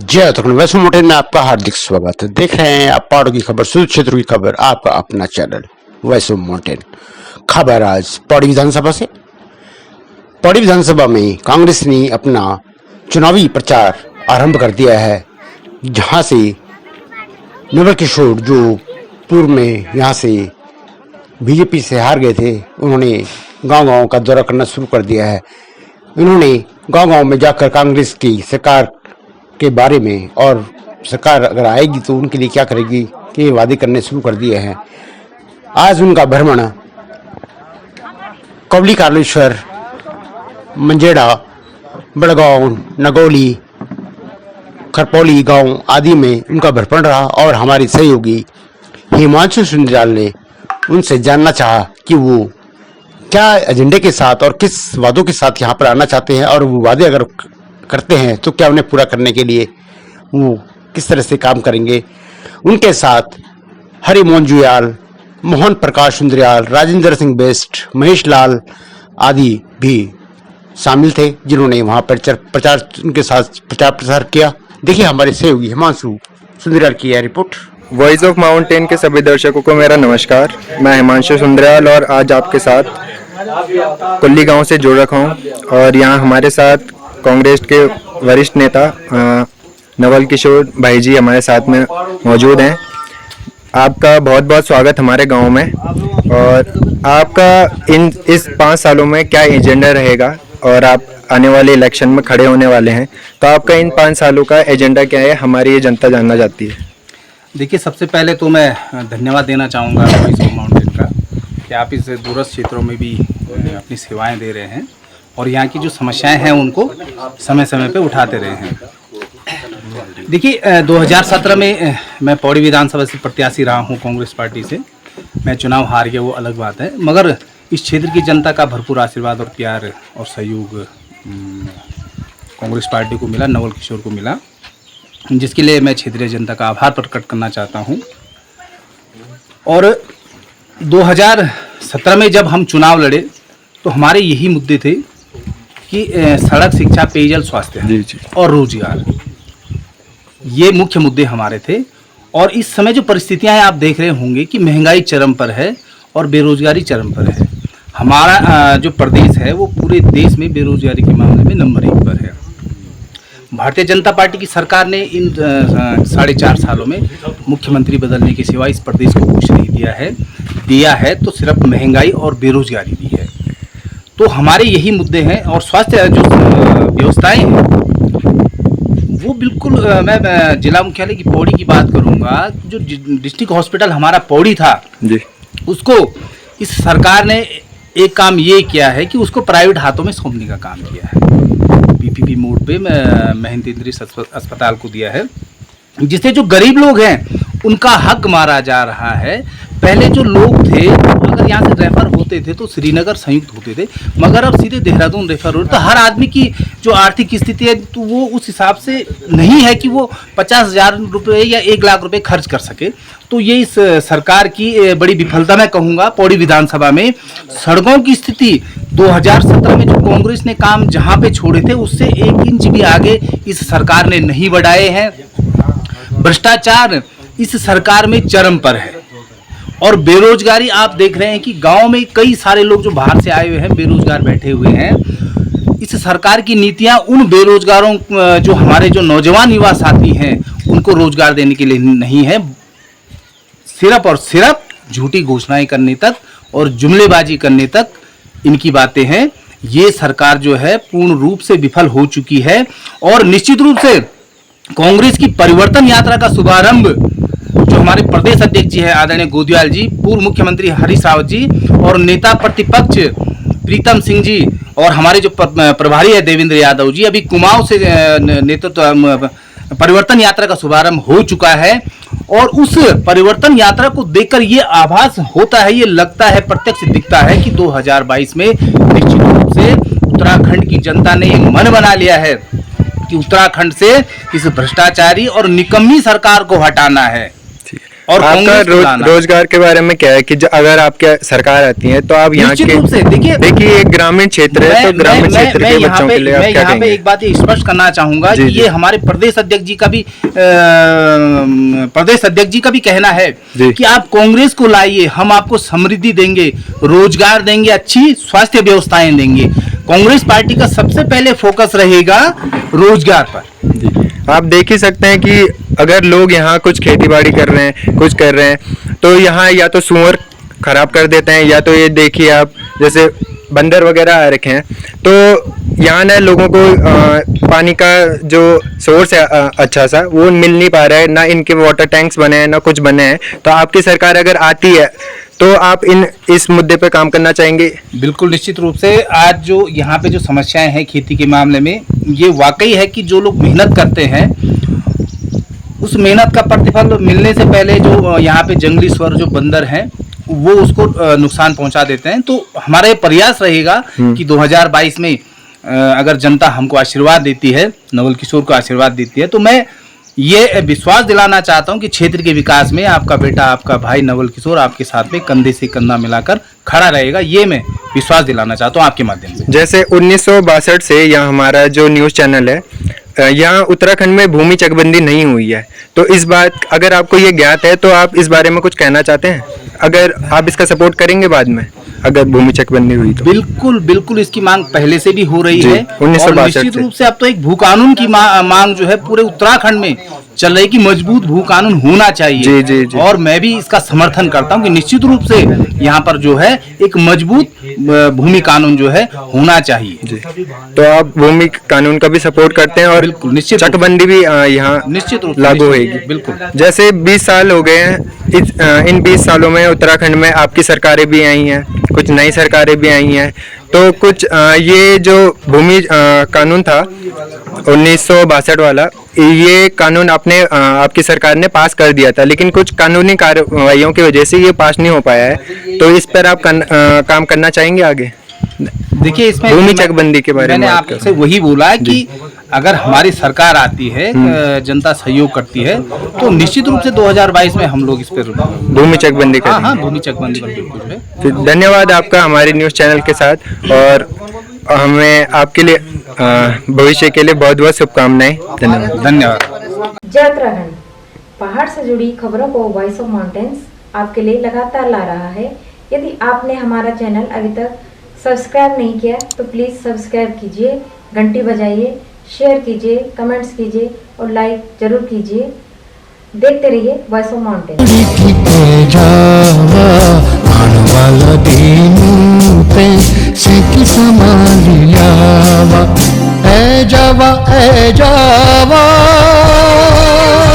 जय तक वैसे मोटे में आपका हार्दिक स्वागत है। देख रहे हैं आप पहाड़ों की खबर, सुदूर क्षेत्र की खबर, आपका अपना चैनल वैसे माउंटेन। खबर आज पौड़ी विधानसभा से। पौड़ी विधानसभा में कांग्रेस ने अपना चुनावी प्रचार आरंभ कर दिया है, जहां से नवल किशोर जो पूर्व में यहां से बीजेपी से हार गए थे, उन्होंने गांव-गांव का दौरा करना शुरू कर दिया है। उन्होंने गांव-गांव में जाकर कांग्रेस की सरकार के बारे में और सरकार अगर आएगी तो उनके लिए क्या करेगी के वादे करने शुरू कर दिए हैं। आज उनका भ्रमण कवली कालेश्वर, मंजेड़ा, बड़गांव, नगौली, खरपौली गांव आदि में उनका भ्रमण रहा और हमारे सहयोगी हिमांशु सुंदरियाल ने उनसे जानना चाहा कि वो क्या एजेंडे के साथ और किस वादों के साथ यहाँ पर आना चाहते हैं, और वो वादे अगर करते हैं तो क्या उन्हें पूरा करने के लिए वो किस तरह से काम करेंगे। उनके साथ हरि मोहन जुयाल, मोहन प्रकाश सुंदरियाल, राजेंद्र सिंह बेस्ट, महेश लाल आदि भी शामिल थे, जिन्होंने वहां पर प्रचार उनके साथ प्रचार प्रसार किया। देखिए हमारे सहयोगी हिमांशु सुंदरियाल की यह रिपोर्ट। वॉइस ऑफ माउंटेन के सभी दर्शकों को मेरा नमस्कार। मैं हिमांशु सुंदरियाल और आज आपके साथ कुल्ली गांव से जुड़ रखा हूं और यहाँ हमारे साथ कांग्रेस के वरिष्ठ नेता नवल किशोर भाई जी हमारे साथ में मौजूद हैं। आपका बहुत बहुत स्वागत हमारे गांव में। और आपका इस 5 सालों में क्या एजेंडा रहेगा, और आप आने वाले इलेक्शन में खड़े होने वाले हैं, तो आपका इन 5 सालों का एजेंडा क्या है, हमारी ये जनता जानना चाहती है। देखिए, सबसे पहले तो मैं धन्यवाद देना चाहूँगा वॉइस ऑफ माउंटेन का कि आप इस दूरस्थ क्षेत्रों में भी अपनी सेवाएं दे रहे हैं और यहाँ की जो समस्याएं हैं उनको समय समय पे उठाते रहे हैं। देखिए, 2017 में मैं पौड़ी विधानसभा से प्रत्याशी रहा हूँ कांग्रेस पार्टी से। मैं चुनाव हार गया, वो अलग बात है, मगर इस क्षेत्र की जनता का भरपूर आशीर्वाद और प्यार और सहयोग कांग्रेस पार्टी को मिला, नवल किशोर को मिला, जिसके लिए मैं क्षेत्रीय जनता का आभार प्रकट करना चाहता हूं। और 2017 में जब हम चुनाव लड़े तो हमारे यही मुद्दे थे कि सड़क, शिक्षा, पेयजल, स्वास्थ्य और रोजगार, ये मुख्य मुद्दे हमारे थे। और इस समय जो परिस्थितियां हैं, आप देख रहे होंगे कि महंगाई चरम पर है और बेरोजगारी चरम पर है। हमारा जो प्रदेश है वो पूरे देश में बेरोजगारी के मामले में नंबर 1 पर है। भारतीय जनता पार्टी की सरकार ने इन 4.5 सालों में मुख्यमंत्री बदलने के सिवा इस प्रदेश को कुछ नहीं दिया है तो सिर्फ महंगाई और बेरोजगारी दी है। तो हमारे यही मुद्दे हैं। और स्वास्थ्य जो व्यवस्थाएं हैं वो बिल्कुल, मैं जिला मुख्यालय की पौड़ी की बात करूंगा, जो डिस्ट्रिक्ट हॉस्पिटल हमारा पौड़ी था जी, उसको इस सरकार ने एक काम ये किया है कि उसको प्राइवेट हाथों में सौंपने का काम किया है। पीपीपी मोड पे महंत इंद्रिस अस्पताल को दिया है, जिससे जो गरीब लोग हैं उनका हक मारा जा रहा है। पहले जो लोग थे अगर यहाँ से रेफर होते थे तो श्रीनगर संयुक्त होते थे, मगर अब सीधे देहरादून रेफर हो। तो हर आदमी की जो आर्थिक स्थिति है तो वो उस हिसाब से नहीं है कि वो 50,000 रुपये या 1 लाख रुपए खर्च कर सके। तो ये इस सरकार की बड़ी विफलता मैं कहूँगा। पौड़ी विधानसभा में सड़कों की स्थिति 2017 में जो कांग्रेस ने काम जहाँ पे छोड़े थे उससे 1 इंच भी आगे इस सरकार ने नहीं बढ़ाए हैं। भ्रष्टाचार इस सरकार में चरम पर है और बेरोजगारी आप देख रहे हैं कि गांव में कई सारे लोग जो बाहर से आए हुए हैं बेरोजगार बैठे हुए हैं। इस सरकार की नीतियां उन बेरोजगारों, जो हमारे जो नौजवान युवा साथी हैं, उनको रोजगार देने के लिए नहीं है। सिर्फ और सिर्फ झूठी घोषणाएं करने तक और जुमलेबाजी करने तक इनकी बातें हैं। ये सरकार जो है पूर्ण रूप से विफल हो चुकी है। और निश्चित रूप से कांग्रेस की परिवर्तन यात्रा का शुभारंभ जो हमारे प्रदेश अध्यक्ष जी है आदरणीय गोदवाल जी, पूर्व मुख्यमंत्री हरीश रावत जी और नेता प्रतिपक्ष प्रीतम सिंह जी और हमारे जो प्रभारी है देवेंद्र यादव जी, अभी कुमाऊं से नेतृत्व परिवर्तन यात्रा का शुभारंभ हो चुका है। और उस परिवर्तन यात्रा को देखकर ये आभास होता है, ये लगता है, प्रत्यक्ष दिखता है कि 2022 में निश्चित रूप से उत्तराखंड की जनता ने मन बना लिया है कि उत्तराखंड से इस भ्रष्टाचारी और निकम्मी सरकार को हटाना है। और आपका कांग्रेस को लाना है। रोजगार के बारे में क्या है कि अगर आपके सरकार आती है तो आप यहाँ निश्चित के रूप से देखिए एक ग्रामीण क्षेत्र है, तो ग्रामीण क्षेत्र के बच्चों के लिए आप क्या यहाँ पे कहेंगे? एक बात ये स्पष्ट करना चाहूंगा जी, कि जी। ये हमारे प्रदेश अध्यक्ष जी का भी कहना है जी। कि आप कांग्रेस को लाइए, हम आपको समृद्धि देंगे, रोजगार देंगे, अच्छी स्वास्थ्य व्यवस्थाएं देंगे। कांग्रेस पार्टी का सबसे पहले फोकस रहेगा रोजगार पर। आप देख ही सकते हैं कि अगर लोग यहाँ कुछ खेती बाड़ी कर रहे हैं, कुछ कर रहे हैं, तो यहाँ या तो सूअर खराब कर देते हैं, या तो ये देखिए आप जैसे बंदर वगैरह आ रखे हैं, तो यहाँ ना लोगों को पानी का जो सोर्स है अच्छा सा वो मिल नहीं पा रहा है, ना इनके वाटर टैंक्स बने हैं, ना कुछ बने हैं। तो आपकी सरकार अगर आती है तो आप इस मुद्दे पे काम करना चाहेंगे? बिल्कुल निश्चित रूप से। आज जो यहाँ पे जो समस्याएं हैं खेती के मामले में, ये वाकई है कि जो लोग मेहनत करते हैं उस मेहनत का प्रतिफल मिलने से पहले जो यहाँ पे जंगली स्वर जो बंदर हैं वो उसको नुकसान पहुंचा देते हैं। तो हमारा ये प्रयास रहेगा कि 2022 में अगर जनता हमको आशीर्वाद देती है, नवल किशोर को आशीर्वाद देती है, तो मैं ये विश्वास दिलाना चाहता हूं कि क्षेत्र के विकास में आपका बेटा, आपका भाई नवल किशोर आपके साथ में कंधे से कंधा मिलाकर खड़ा रहेगा। ये मैं विश्वास दिलाना चाहता हूं आपके माध्यम से। जैसे 1962 से यहाँ हमारा जो न्यूज़ चैनल है, यहाँ उत्तराखंड में भूमि चकबंदी नहीं हुई है, तो इस बात अगर आपको ये ज्ञात है तो आप इस बारे में कुछ कहना चाहते हैं? अगर आप इसका सपोर्ट करेंगे बाद में अगर भूमि चकबंदी हुई तो? बिल्कुल बिल्कुल, इसकी मांग पहले से भी हो रही जी, है 1962 और निश्चित रूप से अब तो एक भू कानून की मांग जो है पूरे उत्तराखंड में चल रही कि मजबूत भू कानून होना चाहिए। जी, जी, जी। और मैं भी इसका समर्थन करता हूं कि निश्चित रूप से यहाँ पर जो है एक मजबूत भूमि कानून जो है होना चाहिए। जी, तो आप भूमि कानून का भी सपोर्ट करते हैं और बिल्कुल, निश्चित रूप से। चकबंदी भी यहाँ निश्चित रूप से लागू निश्चित, होगी? बिल्कुल। जैसे 20 साल हो गए हैं, इन 20 सालों में उत्तराखंड में आपकी सरकारें भी आई हैं, कुछ नई सरकारें भी आई हैं, तो कुछ ये जो भूमि कानून था 1962 वाला, ये कानून आपकी सरकार ने पास कर दिया था, लेकिन कुछ कानूनी कार्रवाइयों की वजह से ये पास नहीं हो पाया है। तो इस पर आप काम करना चाहेंगे आगे? देखिए, इसमें भूमि चकबंदी के बारे में मैंने बात कर आपसे वही बोला कि अगर हमारी सरकार आती है, जनता सहयोग करती है, तो निश्चित रूप से 2022 में हम लोग इस पर भूमि चकबंदी हाँ करेंगे। भूमि चकबंदी पर बिल्कुल जो है। फिर धन्यवाद आपका हमारे न्यूज़ चैनल के साथ, और हमें आपके लिए भविष्य के लिए बहुत बहुत शुभकामनाएं। धन्यवाद। धन्यवाद। जय उत्तराखंड। पहाड़ से जुड़ी खबरों को वॉइस ऑफ माउंटेन्स आपके लिए लगातार ला रहा है। यदि आपने हमारा चैनल अभी तक सब्सक्राइब नहीं किया तो प्लीज़ सब्सक्राइब कीजिए, घंटी बजाइए, शेयर कीजिए, कमेंट्स कीजिए और लाइक जरूर कीजिए। देखते रहिए वॉइस ऑफ माउंटेन्स। वाला दीनू पे से की समालियावा ए जावा